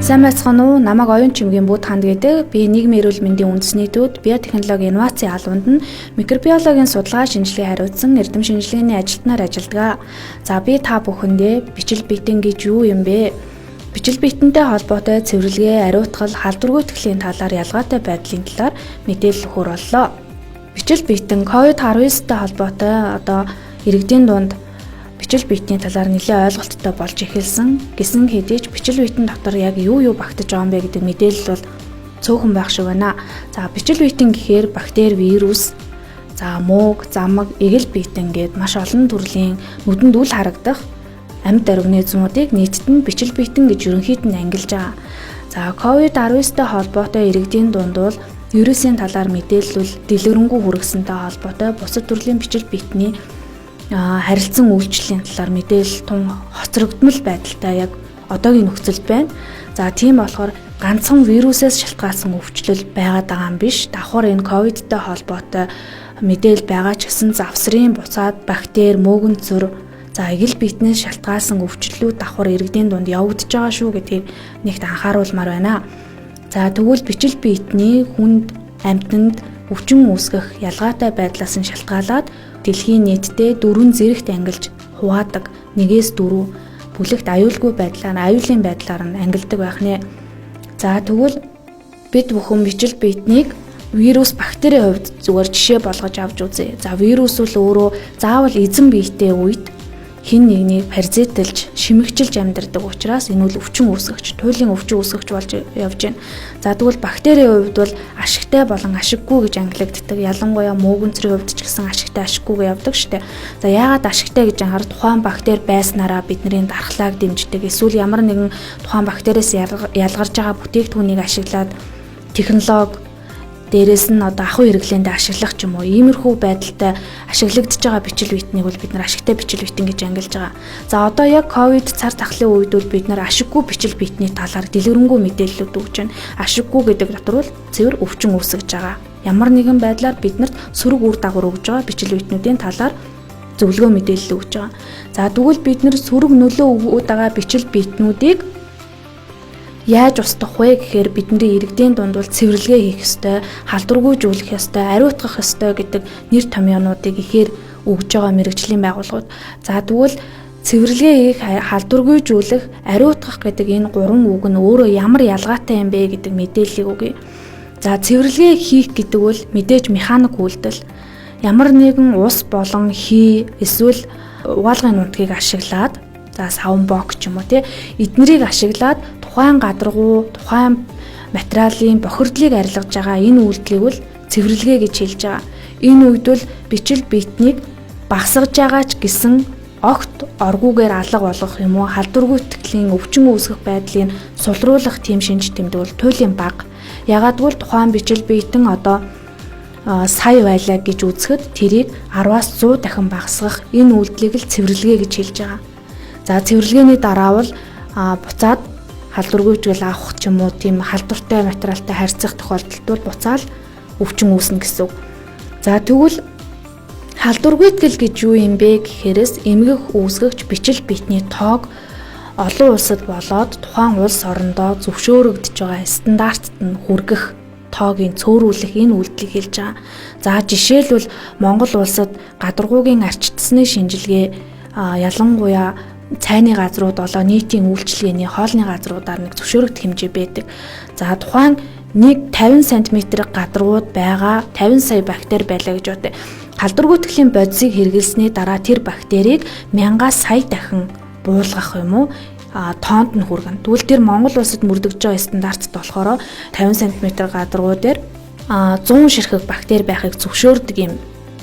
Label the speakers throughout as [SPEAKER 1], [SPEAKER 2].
[SPEAKER 1] Сайн байцгаана уу? Намайг Оюун Чимгийн Бут ханд гэдэг. Би нийгмийн эрүүл мэндийн үндэсний төвд биотехнологи инновацийн албанд нь микробиологийн судалгаа шинжилгээ хариуцсан эрдэм шинжилгээний ажилтнаар ажилладаг. За би та бүхэндээ бичил биетэн гэж юу юм бэ? Бичил биетэнтэй холбоотой цэвэрлэгээ, ариутгал, халдваргүй итгэлийн талаар ялгаатай байдлын талаар мэдээлэл өгөх боллоо. Бичил биетэн COVID-19-тэй холбоотой иргэдийн дунд бичил биетний талаар нэлээд ойлголттой болж эхэлсэн. Гэсэн хэдий ч бичил биетэн дотор яг юу багтаж байгаа юм бэ гэдэг мэдээлэл бол цөөхөн байх шиг байна. За бичил биетэн гэхээр бактери, вирус, за мууг, замаг, эгэл биетэн гээд маш олон төрлийн нүдэнд үл харагдах амьд организмуудыг нийтд нь бичил биетэн гэж ерөнхийд нь ангилж байгаа. За COVID-19-тэй холбоотой иргэдийн дунд бол вирусын талаар мэдээлэл дэлгэрэнгүй хүргэсэнтэй холбоотой бусад төрлийн бичил биетний харилцан үйлчлэлийн талаар мэдээлэл тун хоцрогдмол байдалтай яг одоогийн нөхцөлд байна. За тийм болохоор ганцхан вирусээс шалтгаалсан өвчлөл байгаад байгаа юм биш. Давхар энэ ковидтэй холбоотой мэдээлэл байгаа ч гэсэн завсрын буцаад бактери, мөөгөнцөр, за эгэл биетнээс шалтгаалсан өвчлөлүүд давхар иргэдийн дунд явагдаж байгаа шүү гэдгийг нэгт анхааруулмаар байна. За тэгвэл бичил биетний хүнд, амьтанд өвчин үүсгэх ялгаатай байдлаас нь шалтгаалаад дэлхийн нийтдээ 4 зэрэгт ангилж хуваадаг 1-4 бүлэгт аюулгүй аюулын байдлаар нь ангилдаг байх нэ. За тэгвэл бид бүхэн бичил биетнийг вирус, бактерийн хувьд зүгээр жишээ болгож авч үзье. За вирус бол өөрөө заавал эзэн биетэй үед хин нэгнийг паразитлж, шимэгчилж амьдардаг учраас энэ бол өвчин үүсгэгч, туйлын өвчин үүсгэгч болж явж байна. За тэгвэл бактерийн хувьд бол ашигтай болон ашиггүй гэж ангилагддаг. Ялангуяа мөөгөнцрийн хувьд ч гэсэн ашигтай, ашиггүйгээ явдаг штэ. За яагаад ашигтай гэж анхаар тухайн бактери байснараа бидний дархлааг дэмждэг. Эсвэл ямар нэгэн тухайн бактериэс ялгарж байгаа бүтээгдэхүүнийг ашиглаад технологи дээрээс нь ахуй хэрэглээнд ашиглах ч юм уу иймэрхүү байдалтай ашиглагдж байгаа бичил биетнийг бол бид нар ашигтай бичил биетэн гэж ангилж байгаа. За одоо яг ковид цар тахлын үед бол бид нар ашиггүй бичил биетний талаар дэлгэрэнгүй мэдээлэлүүд өгч байна. Ашиггүй гэдэг дотор бол цэвэр өвчин үүсгэж байгаа. Ямар нэгэн байдлаар биднэрт сөрөг үр дагавар өгж байгаа бичил биетнүүдийн талаар зөвлөгөө мэдээлэл өгж байгаа. За тэгвэл бид нар сөрөг нөлөө өгөөд байгаа бичил биетнүүдийг яаж устгах вэ гэхээр бидний иргэдийн дунд бол цэвэрлэгээ хийх ёстой, халдваргүйжүүлэх ёстой, ариутгах ёстой гэдэг нэр томьёонуудыг ихээр өгж байгаа мэргэжлийн байгууллагууд. За тэгвэл цэвэрлэгээ хийх, халдваргүйжүүлэх, ариутгах гэдэг энэ 3 үг нь өөрөө ямар ялгаатай юм бэ гэдэг мэдээллийг өгье. За цэвэрлэгээ хийх гэдэг бол мэдээж механик үйлдэл. Ямар нэгэн ус болон хий эсвэл угаалгын нутгийг ашиглаад за савн бок ч юм уу эднэрийг ашиглаад тухайн гадаргуу, тухайн материалын бохирдлыг арилгаж байгаа энэ үйлдэлийг бол цэвэрлэгээ гэж хэлж байгаа. Энэ үед бол бичил биетнийг багсгаж байгаа ч гэсэн огт оргүйгээр алга болгох юм уу, халдваргүй итгэлийн өвчин үүсгэх байдлыг сулруулах тийм шинж тэмдэг бол туйлын бага. Ягаад гэвэл тухайн бичил биетэн сая байлаа гэж үзэхэд тэрийг 10-аас 100 дахин багсгах энэ үйлдэлийг л цэвэрлэгээ гэж хэлж байгаа. За цэвэрлэгээний дараа бол буцаад халдваргүйжгэл авах ч юм уу тийм халдвартай материалтай харьцах тохиолдолд бол буцаал өвчин үүснэ гэсэн үг. За тэгвэл халдваргүйтгэл гэж юу юм бэ гэхээрээс эмгэх үүсгэгч бичил биетний тоог олон улсад болоод тухайн улс орондоо зөвшөөрөгдөж байгаа стандартт нь хүргэх тоогийн цөөрүүлэх энэ үйлдэлийг хэлж байгаа. За жишээлбэл Монгол улсад гадаргуугийн арчтсны шинжилгээ ялангуяа цайны газрууд болоо нийтийн үйлчилгээний хоолны газруудаар нэг зөвшөөрөгдөх хэмжээ байдаг. За тухайн нэг 50 см гадаргууд байгаа 50 сая бактери байлаа гэж бодъё. Халдваргүй итгэлийн бодисыг хэрэглэсний дараа тэр бактерийг 1000 сая дахин буулгах юм уу тоонд нь хүргэнэ. Тэгвэл тэр Монгол улсад мөрдөгж байгаа стандартт болохоор 50 см гадаргуу дээр 100 ширхэг бактери байхыг зөвшөөрдөг юм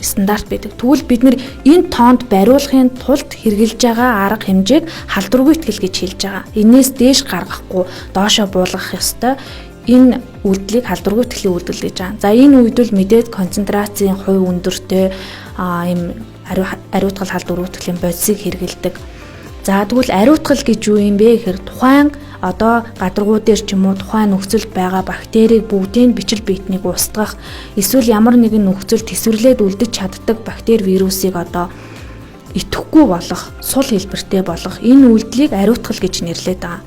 [SPEAKER 1] стандарт байдаг. Тэгвэл бид нэр энэ тоонд бариулахын тулд хэрэгжилж байгаа арга хэмжээг халдваргүй итгэл гэж хэлж байгаа. Энээс дээш гаргахгүй доошоо буулгах ёстой. Энэ үйлдэлийг халдваргүй итгэлийн үйлдэл гэж байгаа. За энэ үед бол мэдээд концентрацийн хувь өндөртэй ийм ариутгал халдваргүй итгэлийн бодисыг хэрэгэлдэг. За тэгвэл ариутгал гэж юу юм бэ гэхээр тухайн гадаргуу дээр ч юм уу тухайн нөхцөлд байгаа бактерийг бүгдийг бичил биетнийг устгах эсвэл ямар нэгэн нөхцөлд тэсвэрлээд үлдэж чаддаг бактери, вирусыг идэхгүй болох, сул хэлбэртэй болох энэ үйлдэлийг ариутгал гэж нэрлэдэг байгаа.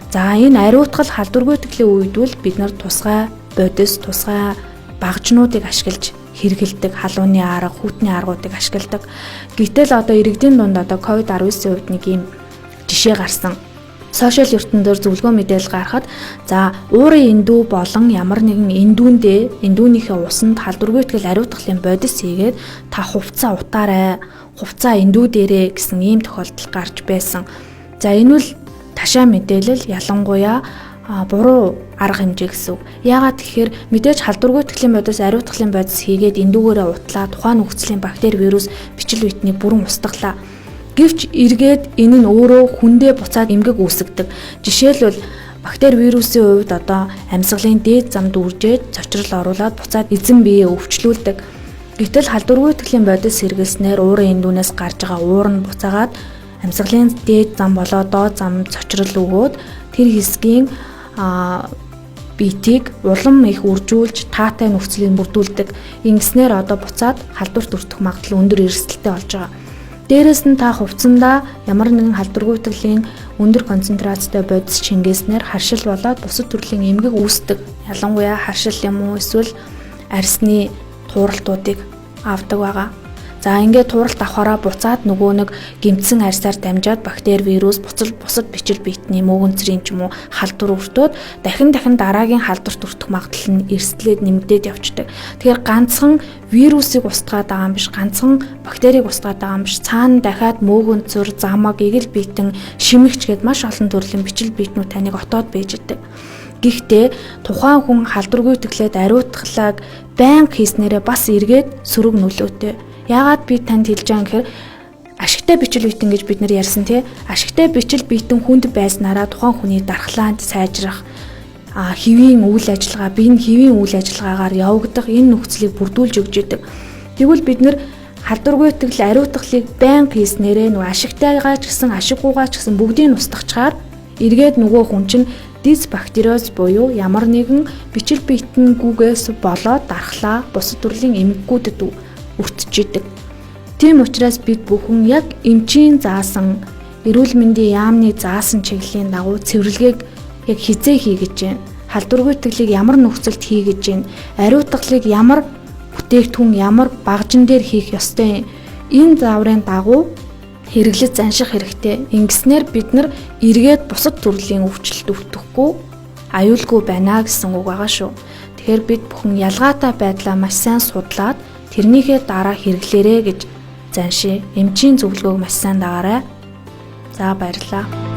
[SPEAKER 1] За энэ ариутгал халдваргүй итгэлийн үед бол бид нар тусгай бодис, тусгай багжнуудыг ашиглаж хэрэгэлдэг, халууны арга, хүүтний аргуудыг ашигладаг. Гэтэл одоо иргэдийн дунд одоо COVID-19 үед нэг юм жишээ гарсан. Сошиал ертөндөөр зөвлөгөө мэдээлэл гаргахад за уурын эндүү болон ямар нэгэн эндүүнийхээ усанд халдваргүй итгэл ариутгалын бодис хийгээд та хувцас утаарай, хувцас эндүү дээрээ гэсэн ийм тохиолдол гарч байсан. За энэ бол ташаа мэдээлэл ялангуяа буруу арга хэмжээ гэсэн үг. Яагаад тэгэхээр мэдээж халдваргүй итгэлийн бодис, ариутгалын бодис хийгээд эндүүгээрээ утлаа тухайн нөхцөлийн бактери, вирус, бичил битнийг бүрэн устгалаа. Гэвч эргээд энэ нь өөрөө хүндээ буцаад эмгэг үүсгдэг. Жишээлбэл бактери, вирусын хувьд одоо амьсгалын дээд замд үржээд цочрол оруулаад буцаад эзэн биеэ өвчлүүлдэг. Гэтэл халдваргүй итгэлийн бодис хэрэглэснээр уурын эндүүнээс гарч байгаа уур нь буцаагаад амьсгалын дээд зам болоод доод зам цочрол өгөөд тэр хэсгийн биетийг улам их үржүүлж таатай нөхцөлийг бүрдүүлдэг. Ингэснээр одоо буцаад халдварт өртөх магадлал өндөр эрсдэлтэй болж байгаа. Дээрээс нь та хувцсандаа ямар нэгэн халдваргүй итгэлийн өндөр концентрацтай бодис шингээснээр харшил болоод бусад төрлийн эмгэг үүсдэг. Ялангуяа харшил юм уу эсвэл арсны тууралтуудыг авдаг байгаа. За ингээд тууралт авахаараа буцаад нөгөө нэг гэмтсэн арьсаар дамжаад бактери, вирус, бусад бичил биетний мөөгөнцрийн ч юм уу халдвар өртөөд дахин дараагийн халдварт өртөх магадлал нь эрсдлээд нэмэгдээд явждаг. Тэгэхээр ганцхан вирусыг устгаад байгаа юм биш, ганцхан бактерийг устгаад байгаа юм биш. Цаана дахиад мөөгөнцөр, замаг, эгэл биетэн, шимэгч гээд маш олон төрлийн бичил биетнүүд таныг отоод байж идэг. Гэхдээ тухайн хүн халдваргүй итгэлээд ариутгалааг байнга хийснээрээ бас эргээд сөрөг нөлөөтэй. Яагаад би танд хэлж байгаа юм гэхээр ашигтай бичил биетэн гэж бид нар ярьсан тий. Ашигтай бичил биетэн хүнд байснараа тухайн хүний дархлаанд сайжрах, хэвийн үйл ажиллагаа, биеийн хэвийн үйл ажиллагаагаар явагдах энэ нөхцөлийг бүрдүүлж өгч идэг. Тэгвэл бид нар халдваргүй итгэл ариутгалыг байнга хийснээрээ нөгөө ашигтайгаа ч гэсэн ашиггүйгаа ч гэсэн бүгдийг устгачаар эргээд нөгөө хүн чинь дисбактериоз буюу ямар нэгэн бичил биетэнгүйгээс болоод дархлаа бусад төрлийн эмгэгүүдэд өртчихийдэг. Тийм учраас бид бүхэн яг эмчийн заасан, эрүүл мэндийн яамны заасан чиглэлийн дагуу цэвэрлэгийг яг хизээ хий гэж байна. Халдваргүй итгэлийг ямар нөхцөлд хий гэж байна. Ариутгалыг ямар бүтээгдэхүүн, ямар багжин дээр хийх ёстой. Энэ зааврын дагуу хэрэглэж занших хэрэгтэй. Ингэснээр бид нар эргээд бусад төрлийн өвчлөлт өвтөхгүй аюулгүй байна гэсэн үг байгаа шүү. Тэгэхээр бид бүхэн ялгаатай байдлаа маш сайн судлаад тэрнийхээ дараа хэрэглээрэй гэж заншия. Эмчийн зөвлөгөөг маш сайн дагаарай. За баярлалаа.